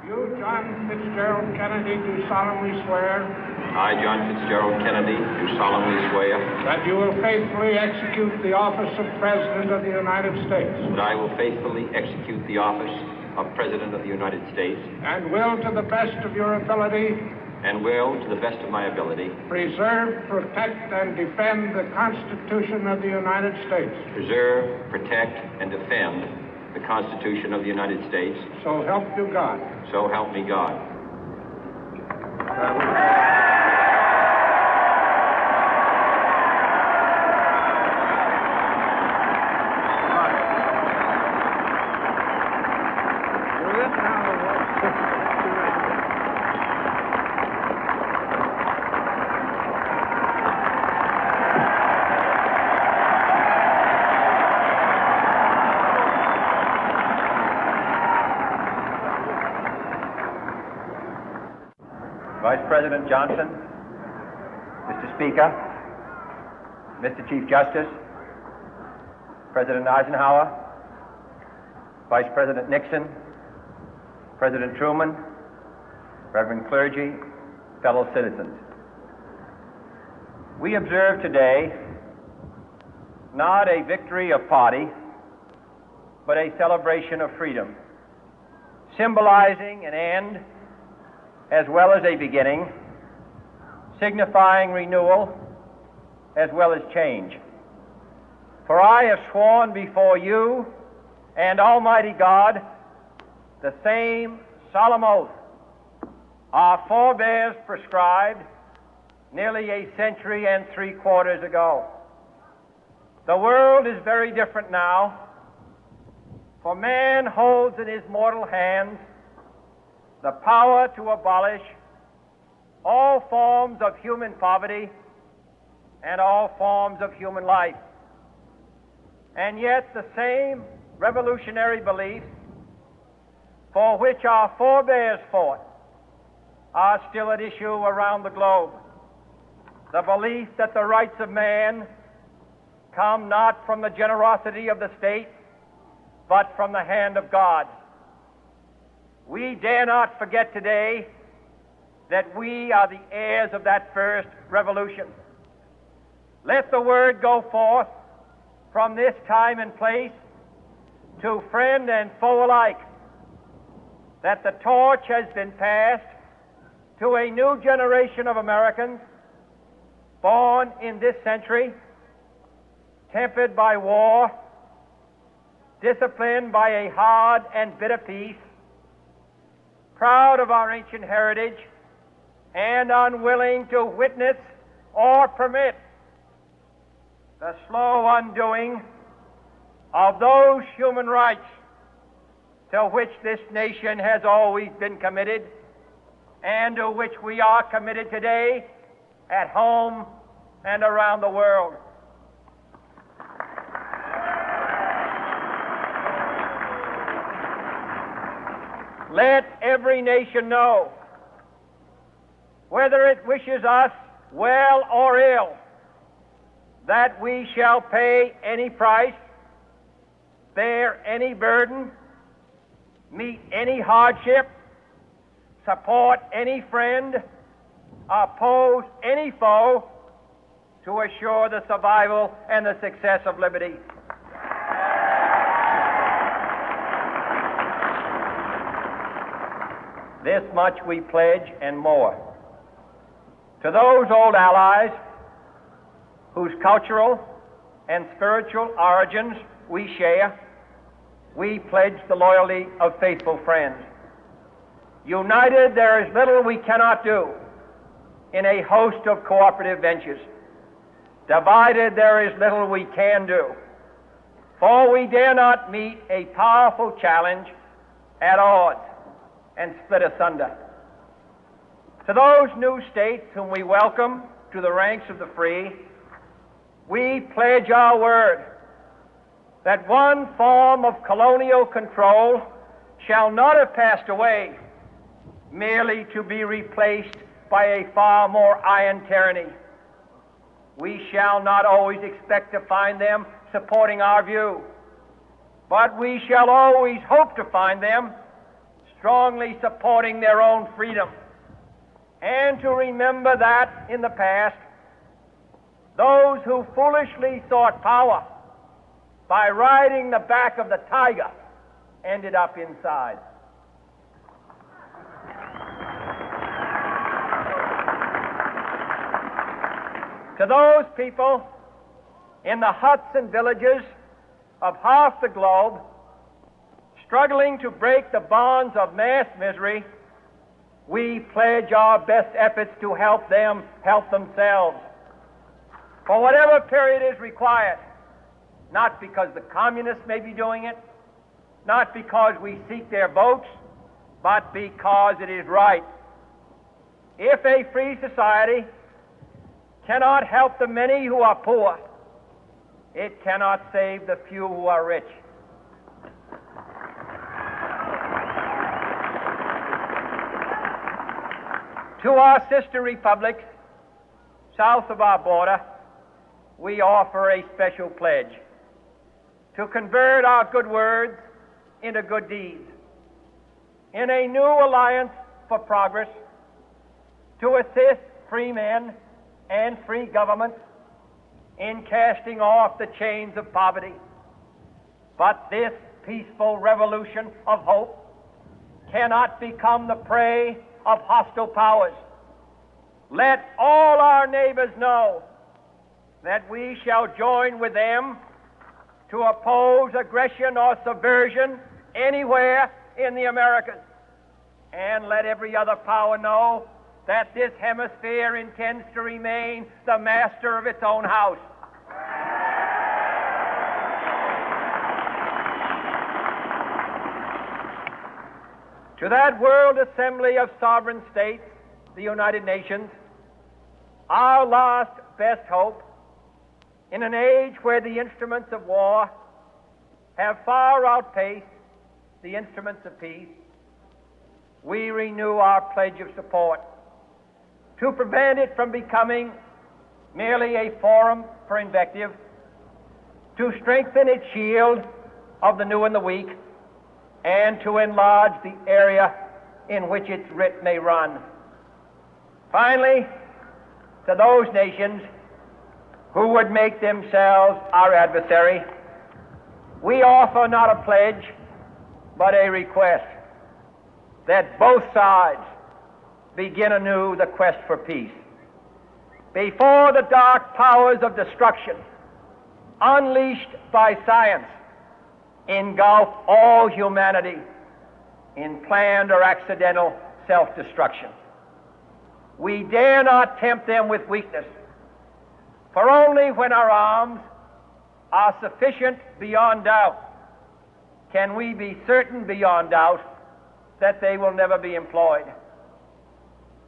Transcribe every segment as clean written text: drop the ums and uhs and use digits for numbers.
You, John Fitzgerald Kennedy, do solemnly swear I, John Fitzgerald Kennedy, do solemnly swear that you will faithfully execute the office of President of the United States that I will faithfully execute the office of President of the United States and will, to the best of your ability, and will, to the best of my ability, preserve, protect, and defend the Constitution of the United States. preserve, protect, and defend the Constitution of the United States. So help you God. So help me God. Vice President Johnson, Mr. Speaker, Mr. Chief Justice, President Eisenhower, Vice President Nixon, President Truman, Reverend clergy, fellow citizens. We observe today not a victory of party, but a celebration of freedom, symbolizing an end as well as a beginning, signifying renewal as well as change. For I have sworn before you and Almighty God the same solemn oath our forebears prescribed nearly a century and 3/4 ago. The world is very different now, for man holds in his mortal hands the power to abolish all forms of human poverty and all forms of human life. And yet the same revolutionary beliefs for which our forebears fought are still at issue around the globe. The belief that the rights of man come not from the generosity of the state, but from the hand of God. We dare not forget today that we are the heirs of that first revolution. Let the word go forth from this time and place to friend and foe alike that the torch has been passed to a new generation of Americans born in this century, tempered by war, disciplined by a hard and bitter peace, proud of our ancient heritage, and unwilling to witness or permit the slow undoing of those human rights to which this nation has always been committed and to which we are committed today at home and around the world. Let every nation know, whether it wishes us well or ill, that we shall pay any price, bear any burden, meet any hardship, support any friend, oppose any foe to assure the survival and the success of liberty. This much we pledge and more. To those old allies whose cultural and spiritual origins we share, we pledge the loyalty of faithful friends. United, there is little we cannot do in a host of cooperative ventures. Divided, there is little we can do, for we dare not meet a powerful challenge at odds and split asunder. To those new states whom we welcome to the ranks of the free, we pledge our word that one form of colonial control shall not have passed away, merely to be replaced by a far more iron tyranny. We shall not always expect to find them supporting our view, but we shall always hope to find them strongly supporting their own freedom, and to remember that in the past, those who foolishly sought power by riding the back of the tiger ended up inside. To those people in the huts and villages of half the globe struggling to break the bonds of mass misery, we pledge our best efforts to help them help themselves for whatever period is required, not because the communists may be doing it, not because we seek their votes, but because it is right. If a free society cannot help the many who are poor, it cannot save the few who are rich. To our sister republics south of our border, we offer a special pledge to convert our good words into good deeds, in a new alliance for progress, to assist free men and free governments in casting off the chains of poverty. But this peaceful revolution of hope cannot become the prey of hostile powers. Let all our neighbors know that we shall join with them to oppose aggression or subversion anywhere in the Americas. And let every other power know that this hemisphere intends to remain the master of its own house. To that World Assembly of Sovereign States, the United Nations, our last best hope, in an age where the instruments of war have far outpaced the instruments of peace, we renew our pledge of support to prevent it from becoming merely a forum for invective, to strengthen its shield of the new and the weak, and to enlarge the area in which its writ may run. Finally, to those nations who would make themselves our adversary, we offer not a pledge, but a request that both sides begin anew the quest for peace. Before the dark powers of destruction, unleashed by science, engulf all humanity in planned or accidental self-destruction, we dare not tempt them with weakness, for only when our arms are sufficient beyond doubt can we be certain beyond doubt that they will never be employed.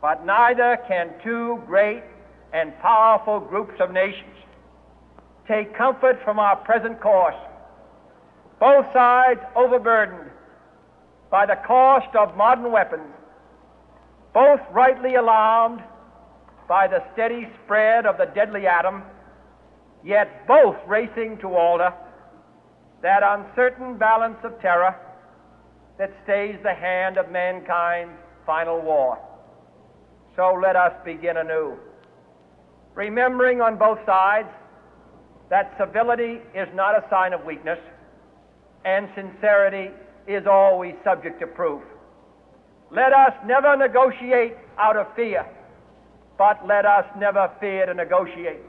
But neither can two great and powerful groups of nations take comfort from our present course, both sides overburdened by the cost of modern weapons, both rightly alarmed by the steady spread of the deadly atom, yet both racing to alter that uncertain balance of terror that stays the hand of mankind's final war. So let us begin anew, remembering on both sides that civility is not a sign of weakness, and sincerity is always subject to proof. Let us never negotiate out of fear, but let us never fear to negotiate.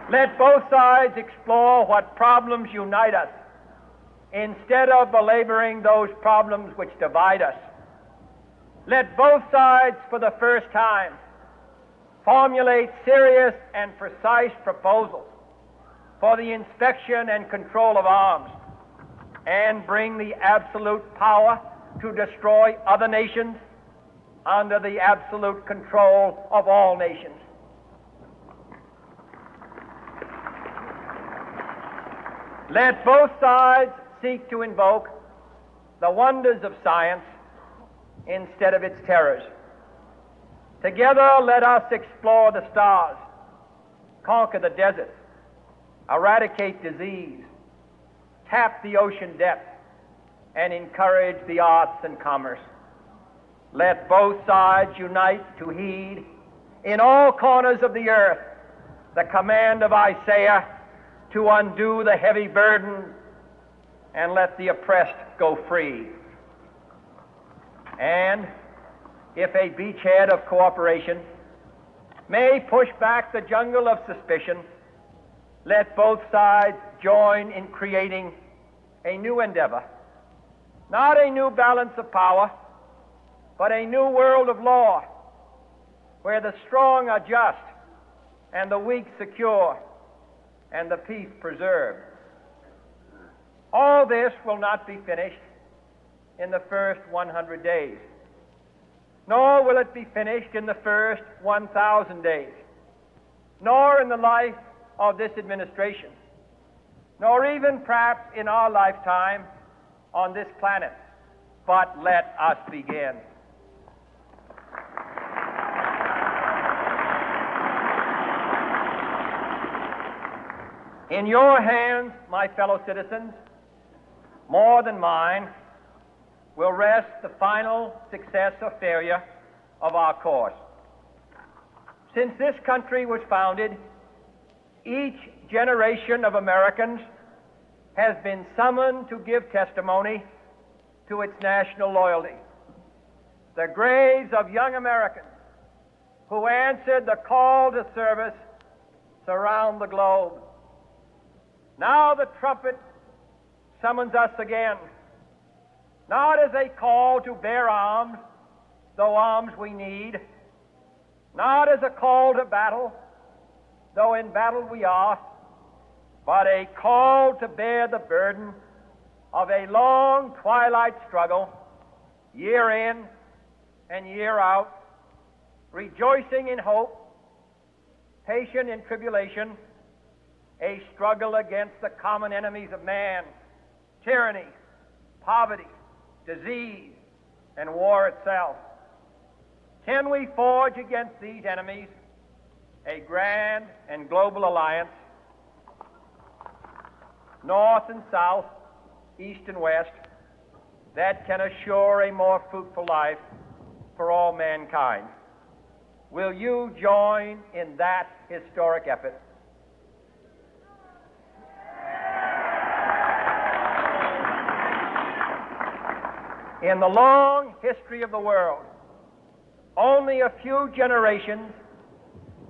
Let both sides explore what problems unite us, instead of belaboring those problems which divide us. Let both sides, for the first time, formulate serious and precise proposals for the inspection and control of arms, and bring the absolute power to destroy other nations under the absolute control of all nations. Let both sides seek to invoke the wonders of science instead of its terrors. Together, let us explore the stars, conquer the deserts, eradicate disease, tap the ocean depth, and encourage the arts and commerce. Let both sides unite to heed in all corners of the earth the command of Isaiah to undo the heavy burden and let the oppressed go free. And if a beachhead of cooperation may push back the jungle of suspicion, let both sides join in creating a new endeavor, not a new balance of power, but a new world of law, where the strong are just and the weak secure and the peace preserved. All this will not be finished in the first 100 days, nor will it be finished in the first 1,000 days, nor in the life of this administration, nor even perhaps in our lifetime on this planet. But let us begin. In your hands, my fellow citizens, more than mine, will rest the final success or failure of our course. Since this country was founded, each generation of Americans has been summoned to give testimony to its national loyalty. The graves of young Americans who answered the call to service surround the globe. Now the trumpet summons us again, not as a call to bear arms, though arms we need, not as a call to battle, though in battle we are, but a call to bear the burden of a long twilight struggle, year in and year out, rejoicing in hope, patient in tribulation, a struggle against the common enemies of man, tyranny, poverty, disease, and war itself. Can we forge against these enemies a grand and global alliance, north and south, east and west, that can assure a more fruitful life for all mankind? Will you join in that historic effort? In the long history of the world, only a few generations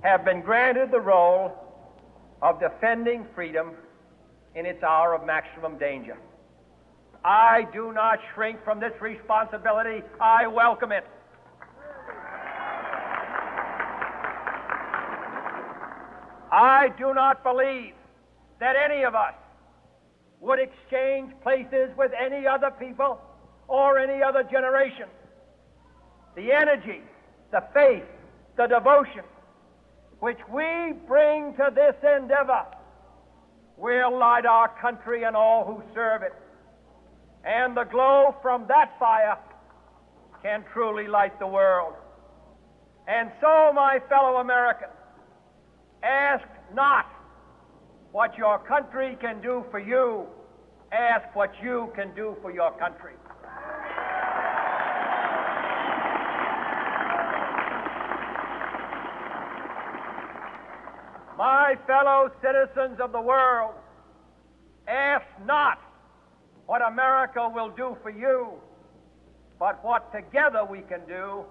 have been granted the role of defending freedom in its hour of maximum danger. I do not shrink from this responsibility. I welcome it. I do not believe that any of us would exchange places with any other people or any other generation. The energy, the faith, the devotion which we bring to this endeavor will light our country and all who serve it. And the glow from that fire can truly light the world. And so, my fellow Americans, ask not what your country can do for you, ask what you can do for your country. My fellow citizens of the world, ask not what America will do for you, but what together we can do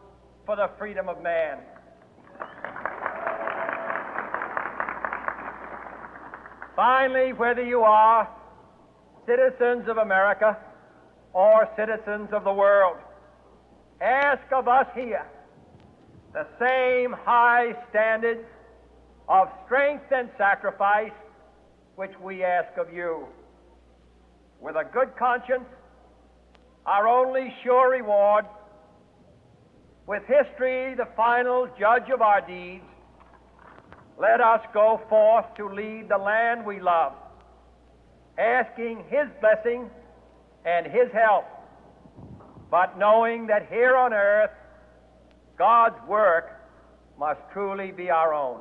for the freedom of man. Finally, whether you are citizens of America or citizens of the world, ask of us here the same high standards of strength and sacrifice which we ask of you. With a good conscience, our only sure reward, with history the final judge of our deeds, let us go forth to lead the land we love, asking His blessing and His help, but knowing that here on earth, God's work must truly be our own.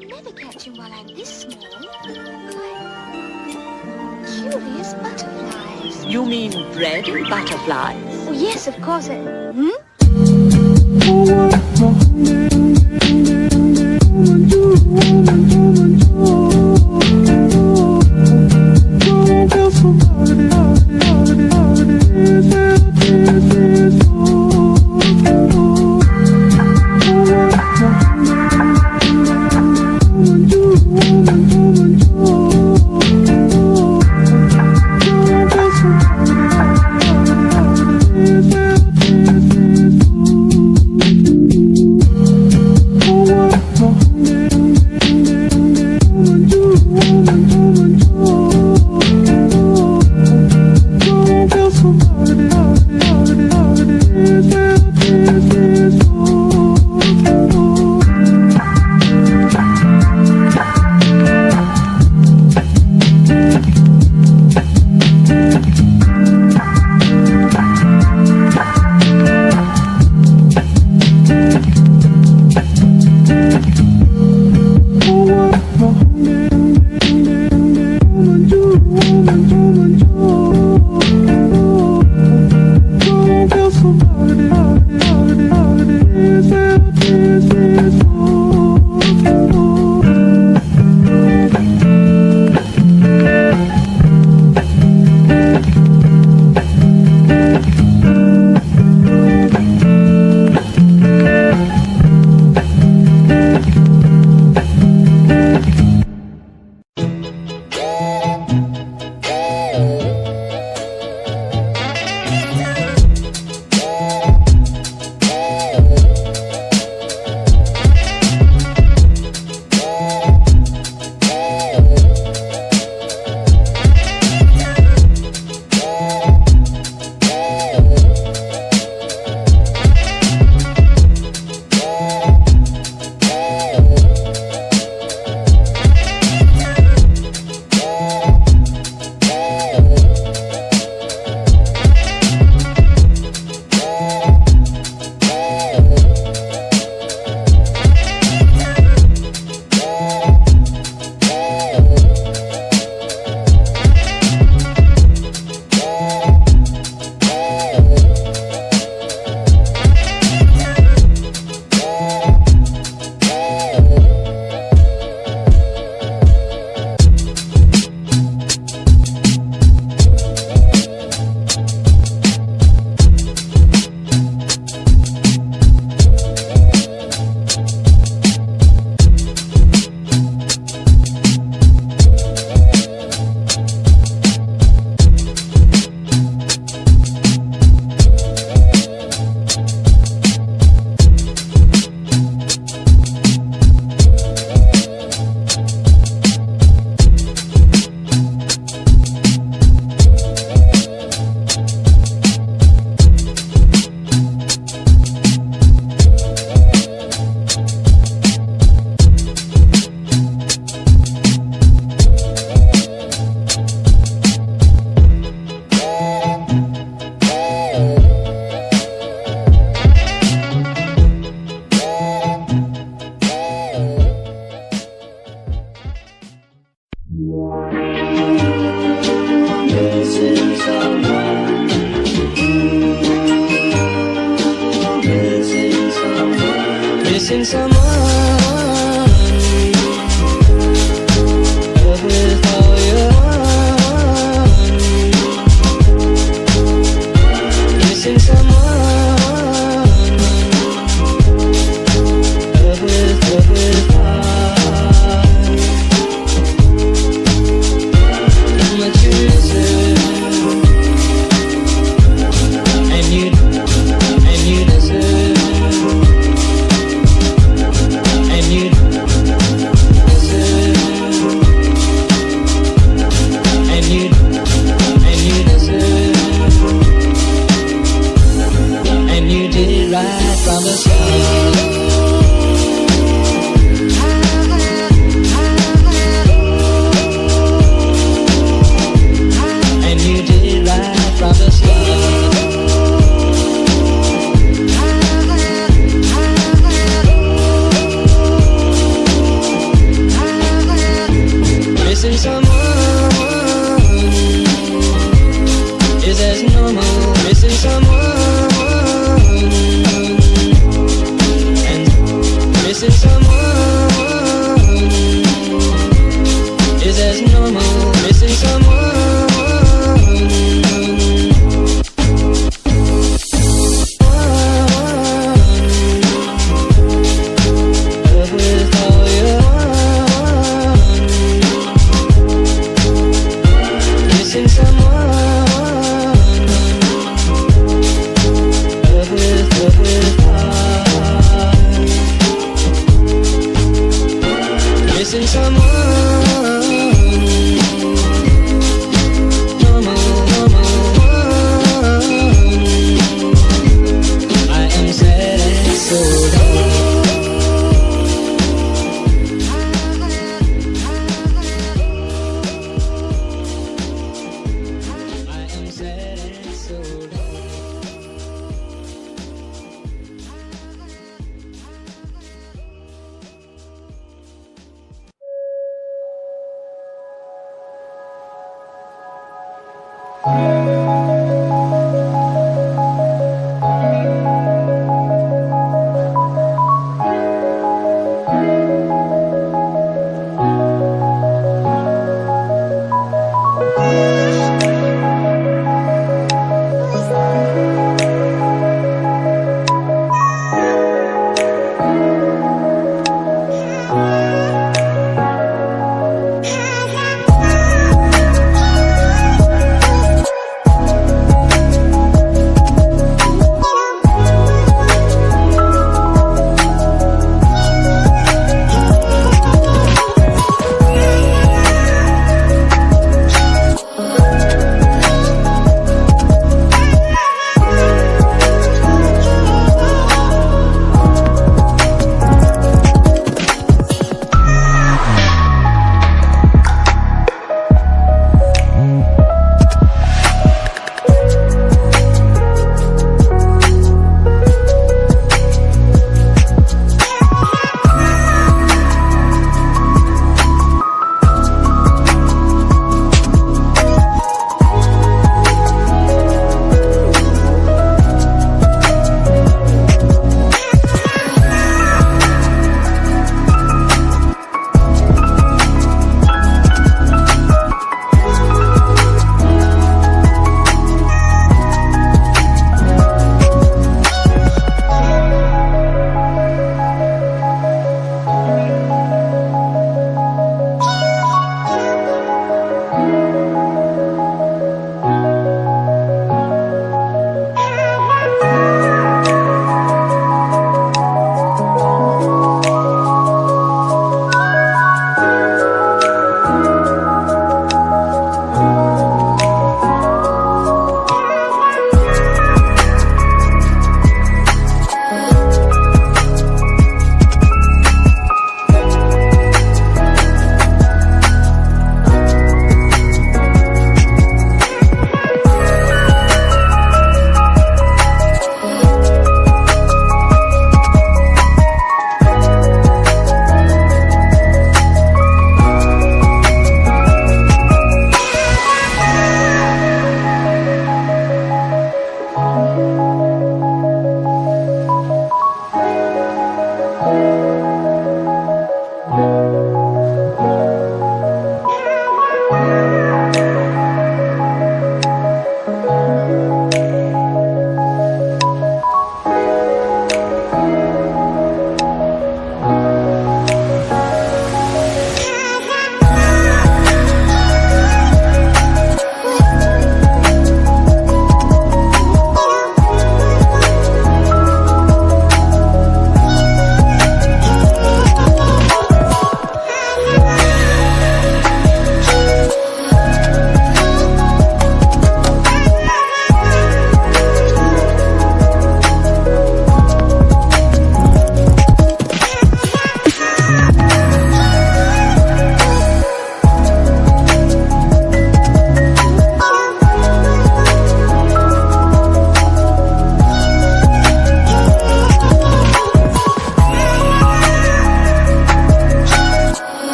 I'll never catch him while I'm this small. Why, curious butterflies. You mean bread butterflies? Oh, yes, of course. missing someone. Love is all you're on. Missing someone. Love is hard. How much you miss it, and you deserve. Right from the start, and you did right from the start. so down. I am sad and so down.